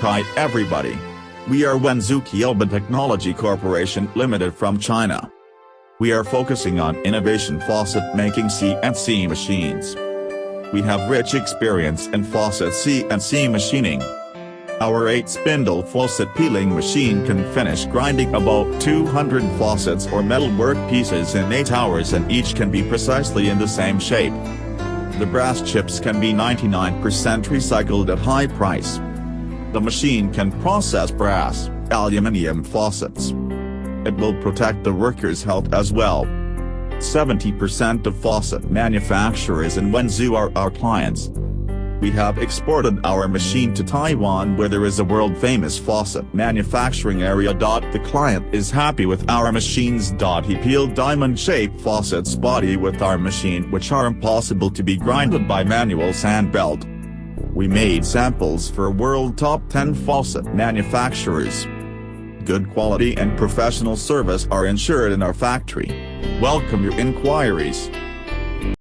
Hi everybody. We are Wenzhou Kyoba Technology Corporation Limited from China. We are focusing on innovation faucet making CNC machines. We have rich experience in faucet CNC machining. Our 8-spindle faucet peeling machine can finish grinding about 200 faucets or metal work pieces in 8 hours, and each can be precisely in the same shape. The brass chips can be 99% recycled at high price. The machine can process brass, aluminium faucets. It will protect the workers' health as well. 70% of faucet manufacturers in Wenzhou are our clients. We have exported our machine to Taiwan, where there is a world-famous faucet manufacturing area. The client is happy with our machines. He peeled diamond-shaped faucets body with our machine, which are impossible to be grinded by manual sand belt. We made samples for world top 10 faucet manufacturers. Good quality and professional service are ensured in our factory. Welcome your inquiries.